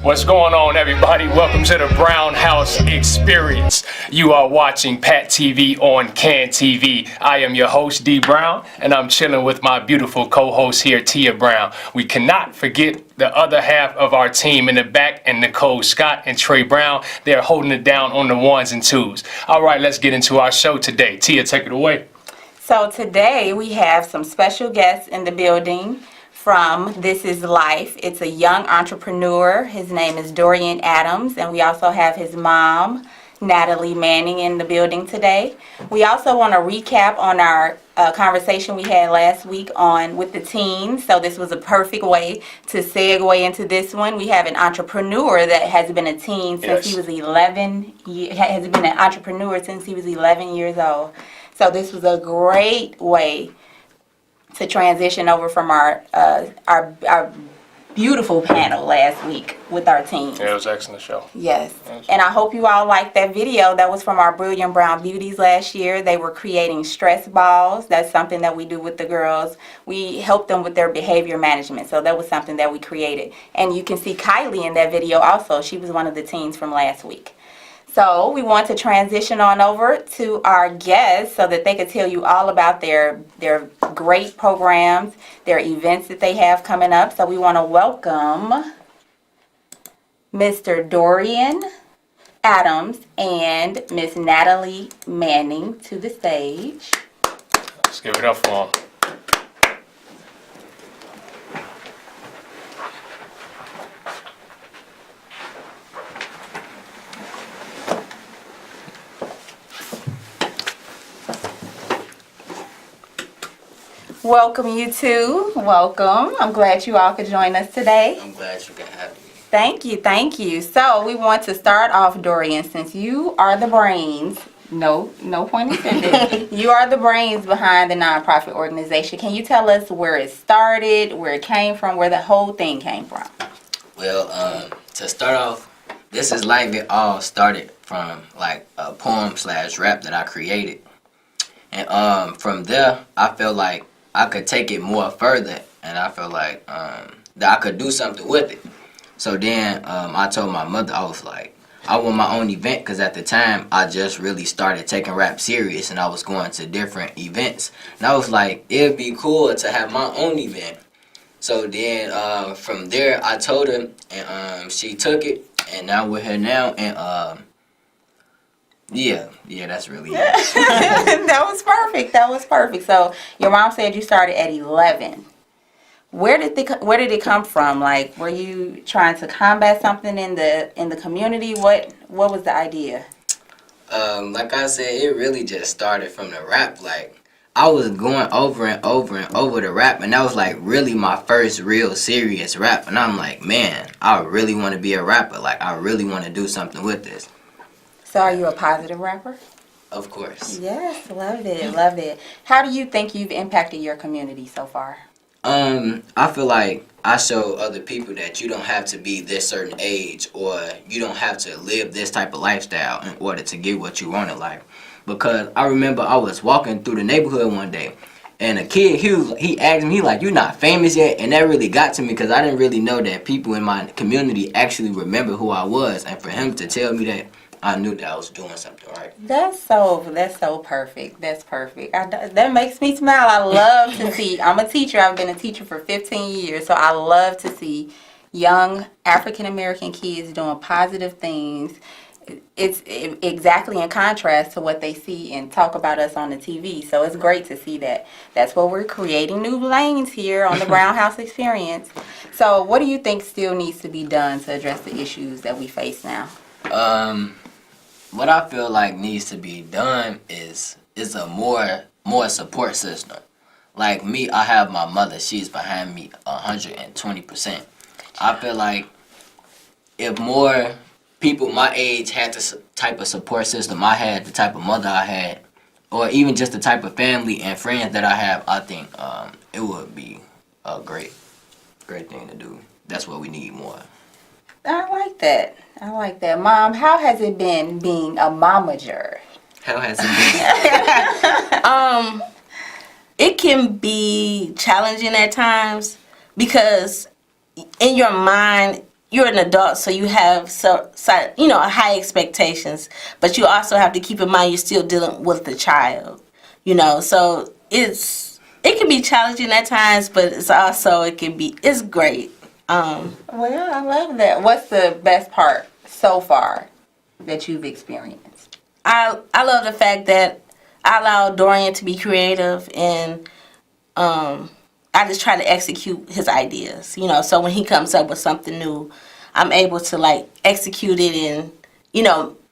What's going on, everybody? Welcome to the Brown House Experience. You are watching Pat TV on Can TV. I am your host, D Brown, and I'm chilling with my beautiful co-host here, Tia Brown. We cannot forget the other half of our team in the back, and Nicole Scott and Trey Brown. They're holding it down on the ones and twos. All right, let's get into our show today. Tia, take it away. So today we have some special guests in the building from This Is Life. It's a young entrepreneur. His name is Dorian Adams, and we also have his mom, Natalie Manning, in the building today. We also want to recap on our conversation we had last week with the teens. So this was a perfect way to segue into this one. We have an entrepreneur that has been a teen since he was 11. He has been an entrepreneur since he was 11 years old. So this was a great way to transition over from our beautiful panel last week with our team. Yeah, it was an excellent show. Yes. And I hope you all liked that video. That was from our Brilliant Brown Beauties last year. They were creating stress balls. That's something that we do with the girls. We help them with their behavior management. So that was something that we created. And you can see Kylie in that video also. She was one of the teens from last week. So we want to transition on over to our guests so that they could tell you all about their great programs, their events that they have coming up. So we want to welcome Mr. Dorian Adams and Miss Natalie Manning to the stage. Let's give it up for them. Welcome, you two. Welcome. I'm glad you all could join us today. I'm glad you could have me. Thank you, thank you. So we want to start off, Dorian, since you are the brains. No point intended. You are the brains behind the nonprofit organization. Can you tell us where it started, where it came from, where the whole thing came from? Well, to start off, This Is Life, it all started from like a poem/rap that I created. And from there, I felt like I could take it more further, and I felt like that I could do something with it. So then I told my mother, I was like, I want my own event, because at the time I just really started taking rap serious, and I was going to different events. And I was like, it'd be cool to have my own event. So then from there, I told her, and she took it, and now we're here now, and yeah, that's really it. That was perfect. That was perfect. So your mom said you started at 11. Where did it come from? Like, were you trying to combat something in the community? What was the idea? Like I said, it really just started from the rap. Like, I was going over and over and over the rap, and that was like really my first real serious rap. And I'm like, man, I really want to be a rapper. Like, I really want to do something with this. So are you a positive rapper? Of course. Yes, love it, love it. How do you think you've impacted your community so far? I feel like I show other people that you don't have to be this certain age, or you don't have to live this type of lifestyle in order to get what you want in life. Because I remember I was walking through the neighborhood one day, and a kid, he asked me, like, you not famous yet? And that really got to me, because I didn't really know that people in my community actually remember who I was. And for him to tell me that, I knew that I was doing something right. That's so perfect. That's perfect. That makes me smile. I love to see. I'm a teacher. I've been a teacher for 15 years, so I love to see young African American kids doing positive things. It's exactly in contrast to what they see and talk about us on the TV. So it's great to see that. That's what we're creating, new lanes here on the Brown House Experience. So what do you think still needs to be done to address the issues that we face now? What I feel like needs to be done is a more support system. Like me, I have my mother. She's behind me 120%. I feel like if more people my age had the type of support system I had, the type of mother I had, or even just the type of family and friends that I have, I think it would be a great thing to do. That's what we need more. I like that. Mom, how has it been being a momager? How has it been? It can be challenging at times because in your mind you're an adult, so you have high expectations, but you also have to keep in mind you're still dealing with the child, So it can be challenging at times, but it's great. Well, I love that. What's the best part so far that you've experienced? I love the fact that I allow Dorian to be creative, and I just try to execute his ideas, So when he comes up with something new, I'm able to execute it and,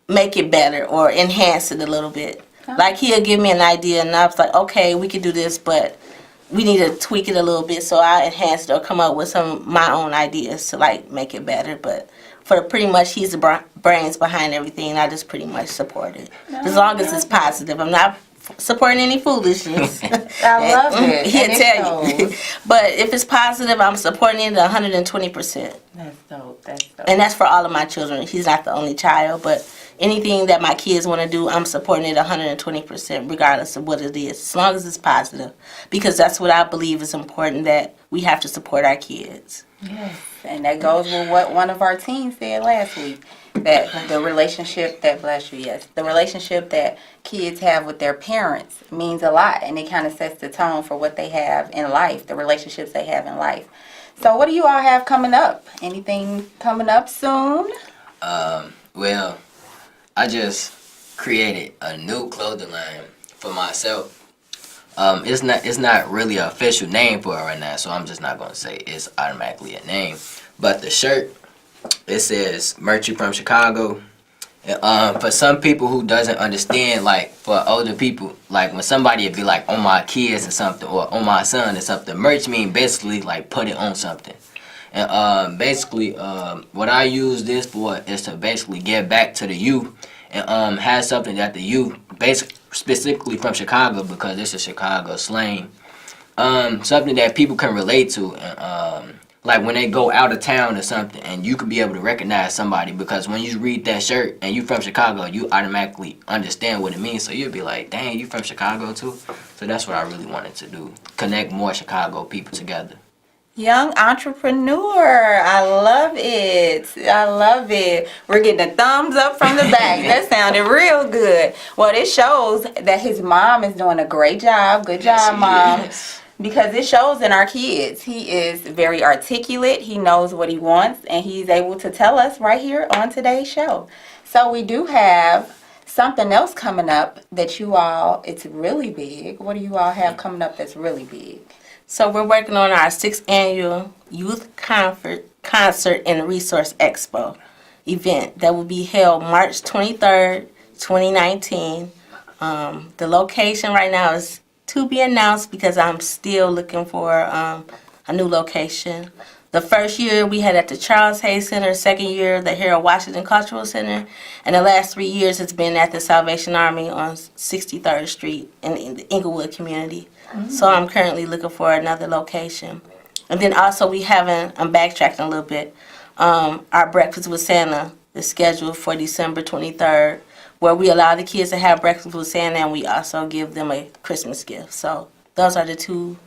make it better or enhance it a little bit. Like he'll give me an idea and I was like, okay, we could do this, but we need to tweak it a little bit. So I enhance it or come up with some of my own ideas to make it better. But for pretty much, he's the brains behind everything. And I just pretty much support it as long as it's positive. I'm not supporting any foolishness. I love it. He'll And it tell you. shows. But if it's positive, I'm supporting it 120%. That's dope. That's dope. And that's for all of my children. He's not the only child, but anything that my kids want to do, I'm supporting it 120%, regardless of what it is, as long as it's positive. Because that's what I believe is important, that we have to support our kids. Yes, and that goes with what one of our teens said last week. That the relationship that, bless you, yes, the relationship that kids have with their parents means a lot, and it kind of sets the tone for what they have in life, the relationships they have in life. So what do you all have coming up? Anything coming up soon? Well, I just created a new clothing line for myself. It's not really an official name for it right now, so I'm just not gonna say it's automatically a name. But the shirt, it says "Merch You from Chicago." For some people who doesn't understand, for older people, when somebody would be on my kids or something, or on my son or something, merch mean basically put it on something. And basically, what I use this for is to basically give back to the youth and have something that the youth, specifically from Chicago, because this is Chicago slang, something that people can relate to, and when they go out of town or something, and you can be able to recognize somebody, because when you read that shirt and you from Chicago, you automatically understand what it means. So you'll be like, dang, you from Chicago too? So that's what I really wanted to do, connect more Chicago people together. Young entrepreneur. I love it. I love it. We're getting a thumbs up from the back. That sounded real good. Well, it shows that his mom is doing a great job. Good job, Mom. Yes. Because it shows in our kids. He is very articulate. He knows what he wants, and he's able to tell us right here on today's show. So we do have something else coming up that you all, it's really big. What do you all have coming up that's really big? So we're working on our 6th annual Youth Concert and Resource Expo event that will be held March 23rd, 2019. The location right now is to be announced because I'm still looking for a new location. The first year we had at the Charles Hayes Center, second year the Harold Washington Cultural Center, and the last 3 years it's been at the Salvation Army on 63rd Street in the Inglewood community. So I'm currently looking for another location. And then also I'm backtracking a little bit. Our Breakfast with Santa is scheduled for December 23rd, where we allow the kids to have breakfast with Santa, and we also give them a Christmas gift. So those are the 2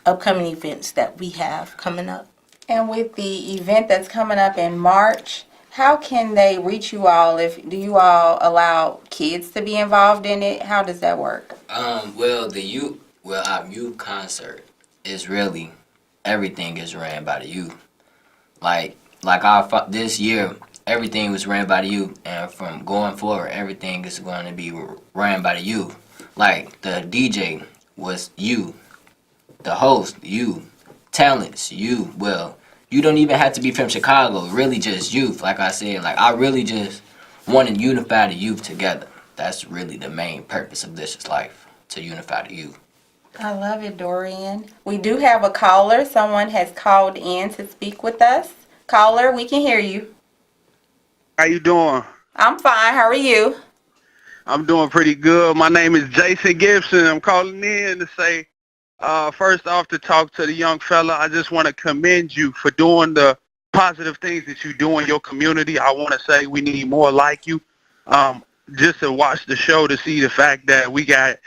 upcoming events that we have coming up. And with the event that's coming up in March, how can they reach you all? Do you all allow kids to be involved in it? How does that work? Our youth concert is really, everything is ran by the youth. This year, everything was ran by the youth, and from going forward, everything is going to be ran by the youth. The DJ was you, the host, you, talents, you. Well, you don't even have to be from Chicago, really just youth. Like I said, I really just want to unify the youth together. That's really the main purpose of This Is Life, to unify the youth. I love it, Dorian. We do have a caller. Someone has called in to speak with us. Caller, we can hear you. How you doing? I'm fine. How are you? I'm doing pretty good. My name is Jason Gibson. I'm calling in to say, first off, to talk to the young fella, I just want to commend you for doing the positive things that you do in your community. I want to say we need more like you. Just to watch the show to see the fact that we got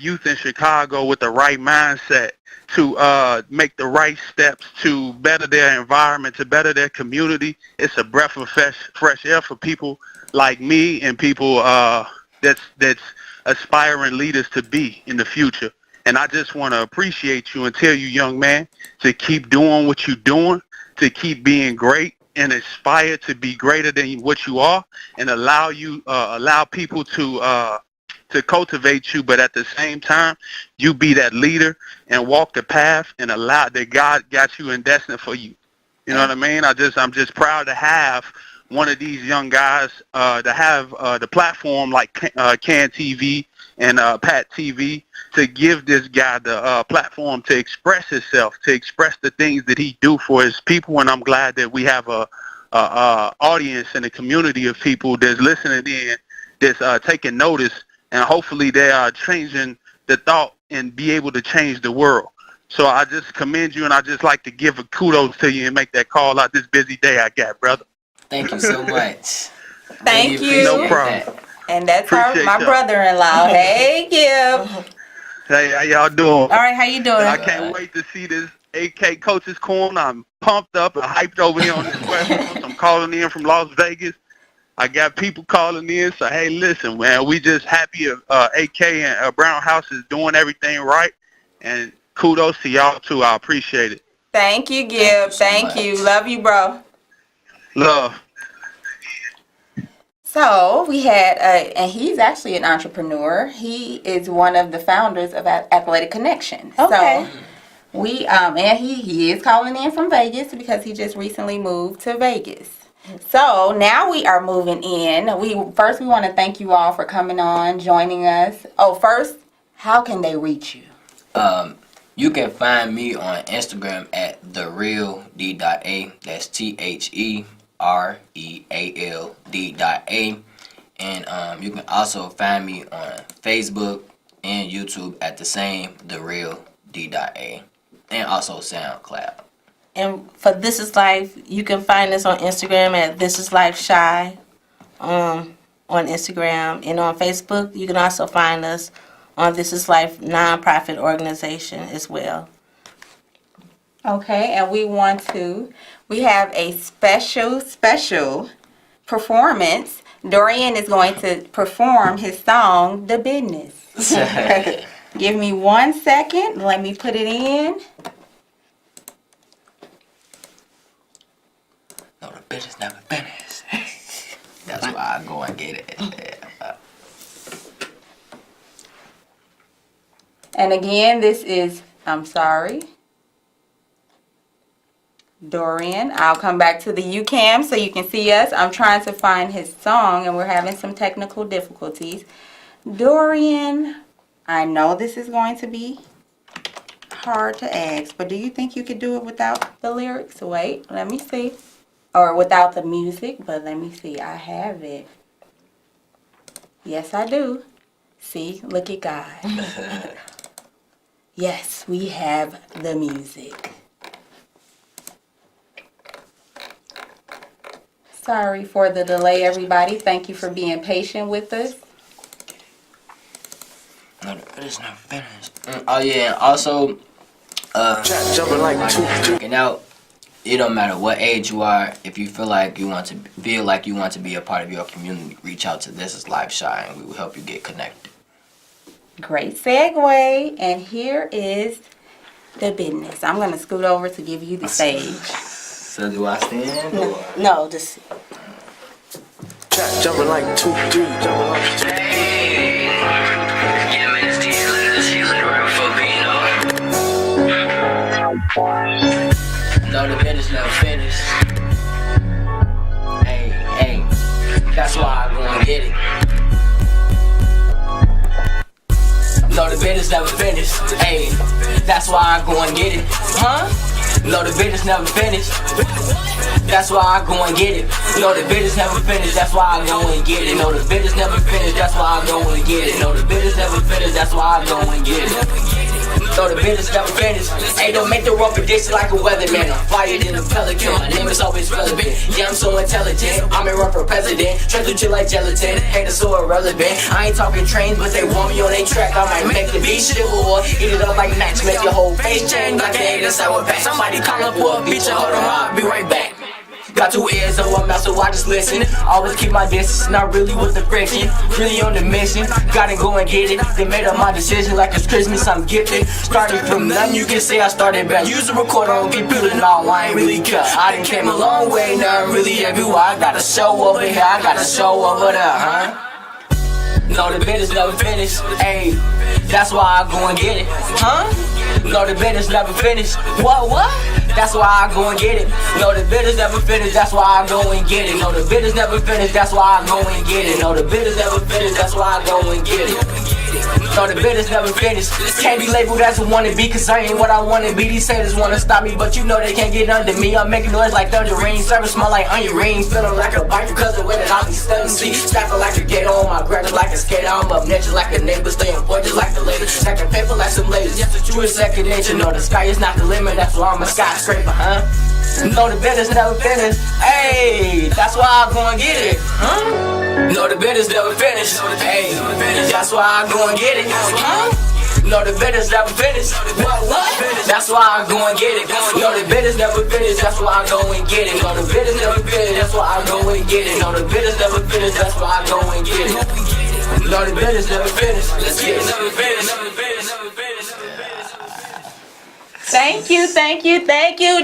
youth in Chicago with the right mindset to make the right steps to better their environment, to better their community. It's a breath of fresh air for people like me and people that's aspiring leaders to be in the future. And I just want to appreciate you and tell you, young man, to keep doing what you're doing, to keep being great and aspire to be greater than what you are, and allow people to cultivate you, but at the same time, you be that leader and walk the path and allow that God got you and destined for you. You know what I mean? I'm just proud to have one of these young guys to have the platform like Can TV and Pat TV to give this guy the platform to express himself, to express the things that he do for his people. And I'm glad that we have a audience and a community of people that's listening in, that's taking notice, and hopefully they are changing the thought and be able to change the world. So I just commend you, and I just like to give a kudos to you and make that call out this busy day I got, brother. Thank you so much. Thank Really you. No problem. appreciate that. And that's my Appreciate y'all. brother-in-law. Hey, Gib. Hey, how y'all doing? All right, how you doing? And I can't wait to see this AK Coaches Corner. I'm pumped up and hyped over here on this West Coast. I'm calling in from Las Vegas. I got people calling in, so hey, listen, man, we just happy AK and Brown House is doing everything right, and kudos to y'all too. I appreciate it. Thank you, Gib. Thank you so much. Love you, bro. Love. So we had, and he's actually an entrepreneur. He is one of the founders of Athletic Connection. Okay. So we, and he is calling in from Vegas because he just recently moved to Vegas. So now we are moving in. We want to thank you all for coming on, joining us. Oh, first, how can they reach you? You can find me on Instagram at TheRealD.A. That's TheRealD.A. And you can also find me on Facebook and YouTube at the same TheRealD.A. And also SoundCloud. And for This Is Life, you can find us on Instagram at This Is Life Shy on Instagram. And on Facebook, you can also find us on This Is Life nonprofit organization as well. Okay, and we have a special performance. Dorian is going to perform his song, The Business. Give me 1 second. Let me put it in. No, the business never finished. That's why I go and get it. And again, this is, Dorian. I'll come back to the UCam so you can see us. I'm trying to find his song and we're having some technical difficulties. Dorian, I know this is going to be hard to ask, but do you think you could do it without the lyrics? Wait, let me see. Or without the music, but let me see. I have it. Yes, I do. See, look at God. Yes, we have the music. Sorry for the delay, everybody. Thank you for being patient with us. No, the business never finished. Oh yeah, and also, jumping like working out. It don't matter what age you are. If you feel like you want to be a part of your community, reach out to This Is Life Shy, and we will help you get connected. Great segue. And here is The Business. I'm going to scoot over to give you the stage. So do I stand? Or? No, just jumping like 2, 3, jumping like 2. No, the business never finished. Hey, that's why I go and get it. No, the business never finished. Hey, that's why I go and get it. Huh? No, the business never finished. That's why I go and get it. No, the business never finished. That's why I go and get it. No, the business never finished. That's why I go and get it. No, the business never finished. That's why I go and get it. Know the business never finished. Hey, don't make the wrong prediction like a weatherman. I'm fired in a pelican. My name is always relevant. Yeah, I'm so intelligent. I'm in run for president. Try to chill like gelatin. Haters so irrelevant. I ain't talking trains, but they want me on their track. I might make the beat shit or eat it up like match. Make your whole face change like the haters I went back. Somebody call up for a beat. Hold on, I'll be right back. Got 2 ears on one mouth, so I just listen. Always keep my distance, not really with the friction. Really on the mission, gotta go and get it. They made up my decision like it's Christmas, I'm gifted. Started from nothing, you can say I started back. Use a recorder on computer, no, I ain't really cut. I done came a long way, now I'm really everywhere. I got a show over here, I got a show over there, huh? No, the business never finished, ayy. That's why I go and get it, huh? No, the business never finished. What? That's why I go and get it. No, the business never finished. That's why I go and get it. No, the business never finished. That's why I go and get it. No, the business never finished. That's why I go and get it. No, the business never finished. Can't be labeled as a wannabe, cause I ain't what I wanna be. These haters wanna stop me, but you know they can't get under me. I'm making noise like thunder rings, serving smell like onion rings, feeling like a biker cause the way that I be studying. See, snapping like a gator on my grabbing like a skater. I'm up next like a neighbor, staying boy just like the lady. Stacking paper like some ladies. True is second nature. No, the sky is not the limit. That's why I'm a skyscraper, huh? No, the business never finished. Hey, that's why I go and get it, huh? No, the business never finished. Hey, that's why I go and get it, huh? No, the business never finished. What? That's why I go and get it. No, the business never finished. That's why I go and get it. No, the business never finished. That's why I go and get it. No, the business never finished. That's why I go and get it. No, the business never finished. Let's get it. Never finished. Thank you,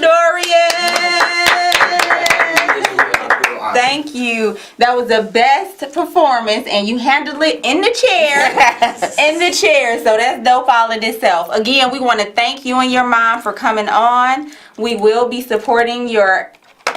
Dorian. Thank you. That was the best performance, and you handled it in the chair. Yes. In the chair. So that's dope all in itself. Again, we want to thank you and your mom for coming on. We will be supporting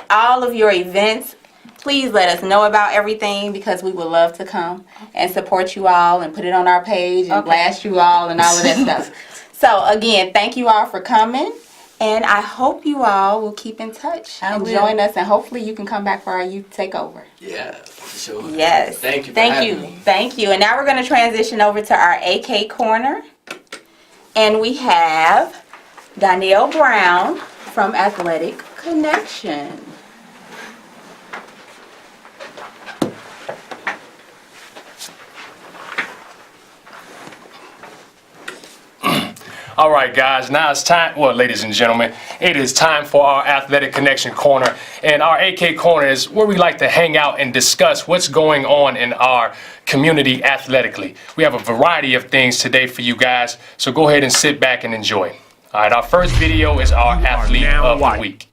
all of your events. Please let us know about everything because we would love to come and support you all and put it on our page and blast you all and all of that stuff. So again, thank you all for coming. And I hope you all will keep in touch and join us, and hopefully you can come back for our youth takeover. Yeah, for sure. Yes. Thank you. Thank you. And now we're going to transition over to our AK corner, and we have Donnell Brown from Athletic Connection. All right, guys, now it's time, well, ladies and gentlemen, it is time for our Athletic Connection Corner. And our AK Corner is where we like to hang out and discuss what's going on in our community athletically. We have a variety of things today for you guys, so go ahead and sit back and enjoy. All right, our first video is our Athlete of the Week.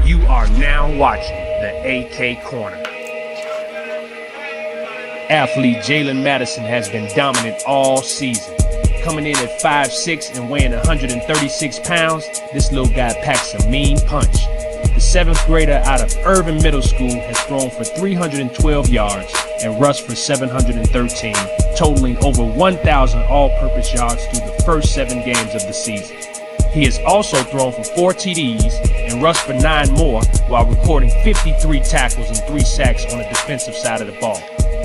You are now watching the AK Corner. Athlete Jalen Madison has been dominant all season. Coming in at 5'6" and weighing 136 pounds, this little guy packs a mean punch. The 7th grader out of Irvin Middle School has thrown for 312 yards and rushed for 713, totaling over 1,000 all-purpose yards through the first 7 games of the season. He has also thrown for 4 TDs and rushed for 9 more while recording 53 tackles and 3 sacks on the defensive side of the ball.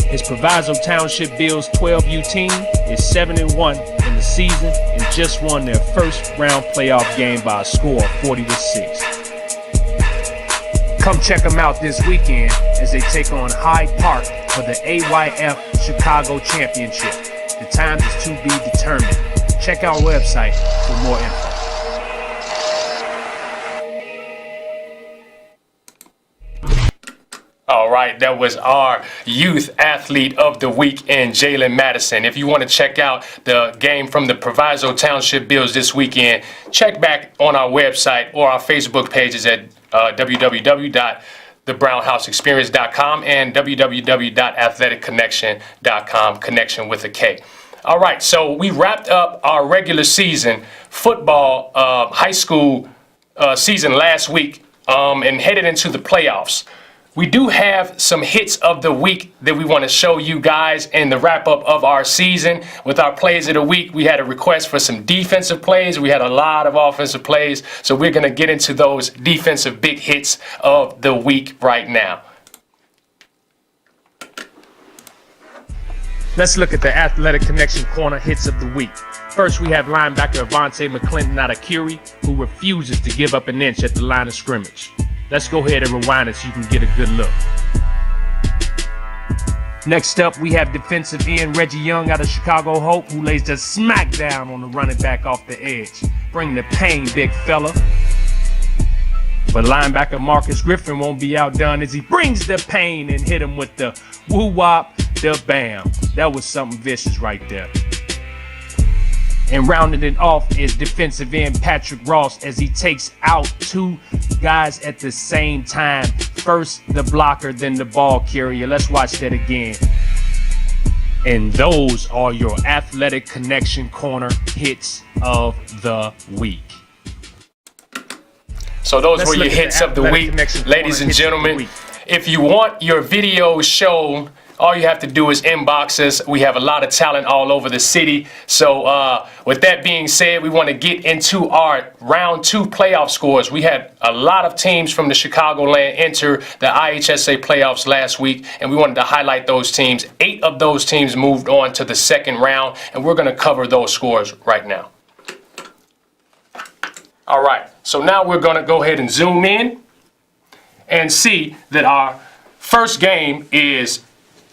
His Proviso Township Bills 12U team is 7-1 in the season and just won their first round playoff game by a score of 40-6. Come check them out this weekend as they take on Hyde Park for the AYF Chicago Championship. The time is to be determined. Check our website for more info. All right, that was our Youth Athlete of the Week in Jalen Madison. If you want to check out the game from the Proviso Township Bills this weekend, check back on our website or our Facebook pages at www.thebrownhouseexperience.com and www.athleticconnection.com, connection with a K. All right, so we wrapped up our regular season football high school season last week and headed into the playoffs. We do have some hits of the week that we want to show you guys in the wrap up of our season. With our plays of the week, we had a request for some defensive plays. We had a lot of offensive plays, so we're going to get into those defensive big hits of the week right now. Let's look at the Athletic Connection Corner hits of the week. First, we have linebacker Avante McClinton out of Curie, who refuses to give up an inch at the line of scrimmage. Let's go ahead and rewind it so you can get a good look. Next up, we have defensive end Reggie Young out of Chicago Hope, who lays the smackdown on the running back off the edge. Bring the pain, big fella. But linebacker Marcus Griffin won't be outdone as he brings the pain and hit him with the woo-wop, the bam. That was something vicious right there. And rounding it off is defensive end Patrick Ross as he takes out two guys at the same time. First the blocker, then the ball carrier. Let's watch that again. And those are your Athletic Connection Corner hits of the week. So those Let's were your look at hits the of the Athletic week, Connection ladies Corner and hits of the gentlemen. week. If you want your videos shown, all you have to do is inbox us. We have a lot of talent all over the city. So with that being said, we want to get into our round 2 playoff scores. We had a lot of teams from the Chicagoland enter the IHSA playoffs last week, and we wanted to highlight those teams. 8 of those teams moved on to the second round, and we're going to cover those scores right now. All right, so now we're going to go ahead and zoom in and see that our first game is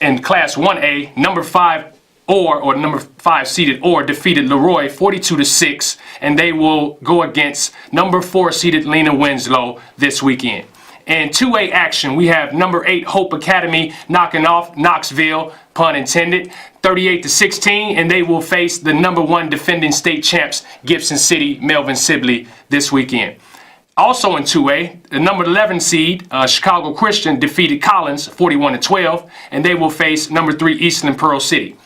in Class 1A, number 5 or number 5 seeded Orr defeated Leroy 42-6, and they will go against number 4 seeded Lena Winslow this weekend. In 2A action, we have number 8 Hope Academy knocking off Knoxville, pun intended, 38-16, and they will face the number 1 defending state champs Gibson City Melvin Sibley this weekend. Also in 2A, the number 11 seed, Chicago Christian, defeated Collins 41-12, and they will face number 3 Eastland Pearl City.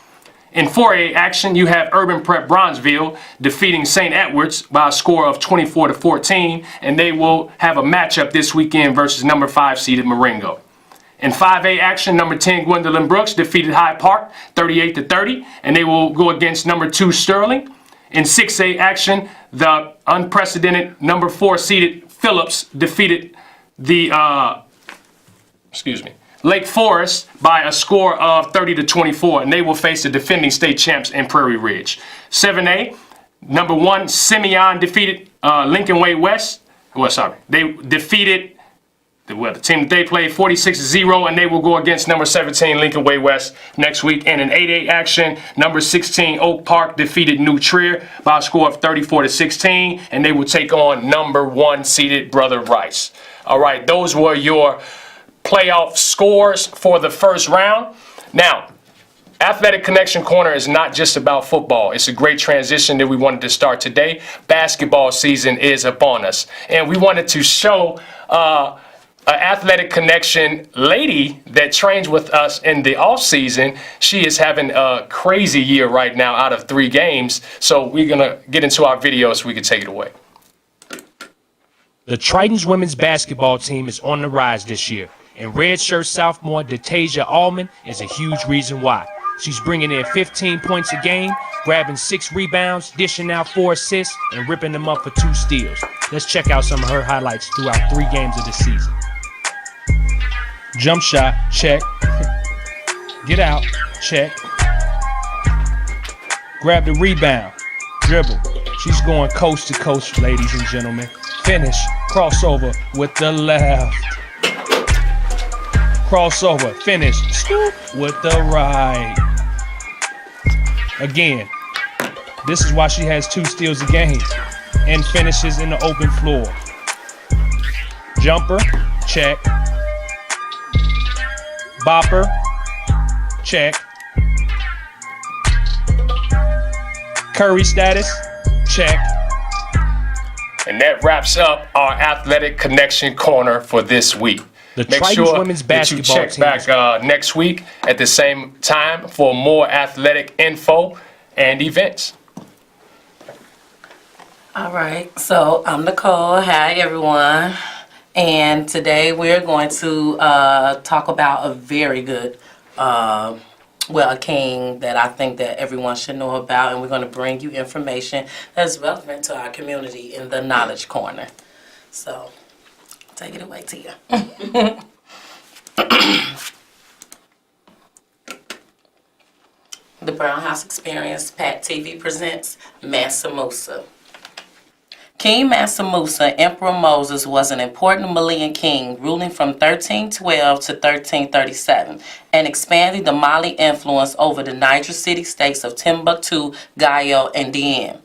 In 4A action, you have Urban Prep Bronzeville defeating St. Edwards by a score of 24-14, and they will have a matchup this weekend versus number 5 seeded Marengo. In 5A action, number 10 Gwendolyn Brooks defeated Hyde Park 38-30, and they will go against number 2 Sterling. In 6A action, the unprecedented number 4 seeded Phillips defeated the Lake Forest by a score of 30-24, and they will face the defending state champs in Prairie Ridge. 7A, number 1 Simeon defeated Lincoln Way West. They defeated the team that they played 46-0, and they will go against number 17 Lincoln Way West next week. And in 8A action, number 16 Oak Park defeated New Trier by a score of 34-16, and they will take on number 1 seeded Brother Rice. All right, those were your playoff scores for the first round. Now, Athletic Connection Corner is not just about football. It's a great transition that we wanted to start today. Basketball season is upon us, and we wanted to show an Athletic Connection lady that trains with us in the off season. She is having a crazy year right now out of 3 games. So we're gonna get into our video so we can take it away. The Tritons women's basketball team is on the rise this year, and redshirt sophomore Detasia Allman is a huge reason why. She's bringing in 15 points a game, grabbing 6 rebounds, dishing out 4 assists, and ripping them up for 2 steals. Let's check out some of her highlights throughout 3 games of the season. Jump shot, check. Get out, check. Grab the rebound, dribble. She's going coast to coast, ladies and gentlemen. Finish, crossover with the left. Crossover, finish, scoop with the right. Again, this is why she has 2 steals a game and finishes in the open floor. Jumper, check. Bopper, check. Curry status, check. And that wraps up our Athletic Connection Corner for this week. The Make Tritons sure women's that you basketball check team back next week at the same time for more athletic info and events. All right, so I'm Nicole. Hi, everyone. And today we're going to talk about a very good, a king that I think that everyone should know about, and we're going to bring you information that's relevant to our community in the Knowledge Corner. So, take it away, Tia. The Brown House Experience, Pat TV presents Mansa Musa. King Mansa Musa, Emperor Moses, was an important Malian king ruling from 1312 to 1337 and expanding the Mali influence over the Niger city states of Timbuktu, Gayo, and Dien.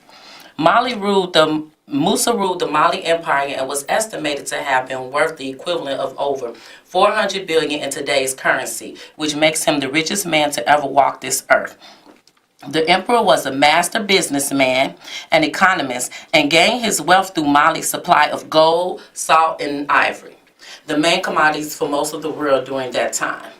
Musa ruled the Mali Empire and was estimated to have been worth the equivalent of over 400 billion in today's currency, which makes him the richest man to ever walk this earth. The emperor was a master businessman and economist and gained his wealth through Mali's supply of gold, salt, and ivory, the main commodities for most of the world during that time.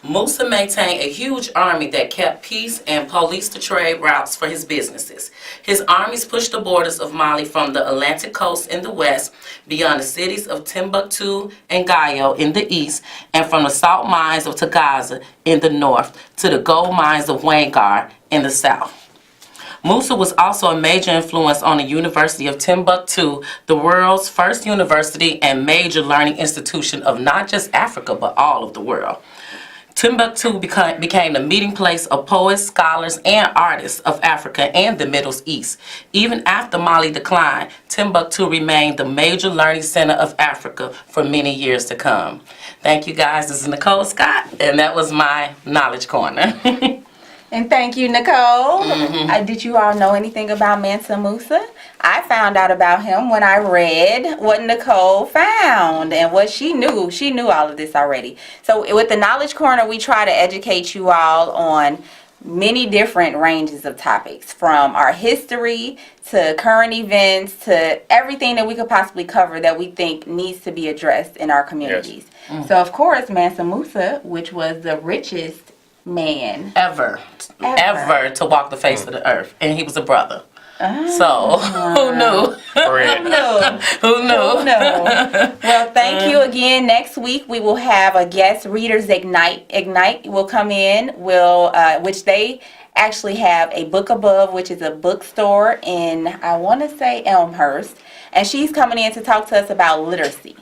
Musa maintained a huge army that kept peace and policed the trade routes for his businesses. His armies pushed the borders of Mali from the Atlantic coast in the west, beyond the cities of Timbuktu and Gayo in the east, and from the salt mines of Tagaza in the north to the gold mines of Wangar in the south. Musa was also a major influence on the University of Timbuktu, the world's first university and major learning institution of not just Africa, but all of the world. Timbuktu became the meeting place of poets, scholars, and artists of Africa and the Middle East. Even after Mali declined, Timbuktu remained the major learning center of Africa for many years to come. Thank you guys. This is Nicole Scott, and that was my Knowledge Corner. And thank you, Nicole. Did you all know anything about Mansa Musa? I found out about him when I read what Nicole found and what she knew. She knew all of this already. So with the Knowledge Corner, we try to educate you all on many different ranges of topics, from our history to current events to everything that we could possibly cover that we think needs to be addressed in our communities. So, of course, Mansa Musa, which was the richest man ever to walk the face of the earth, and he was a brother. So who knew? Who knew? Well, thank you again. Next week we will have a guest, Readers Ignite. Ignite will come in, which they actually have a Book Above, which is a bookstore in, I want to say, Elmhurst, and she's coming in to talk to us about literacy.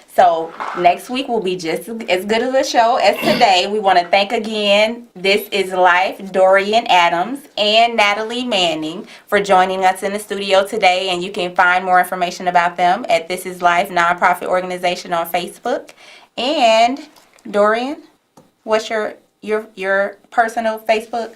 So next week will be just as good of a show as today. We want to thank again This Is Life, Dorian Adams and Natalie Manning for joining us in the studio today. And you can find more information about them at This Is Life nonprofit organization on Facebook. And Dorian, what's your personal Facebook?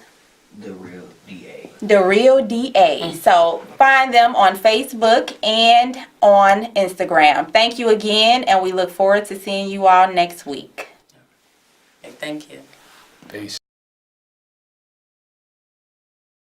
The Real DA. The Real DA. So find them on Facebook and on Instagram. Thank you again, and we look forward to seeing you all next week. Thank you. Peace.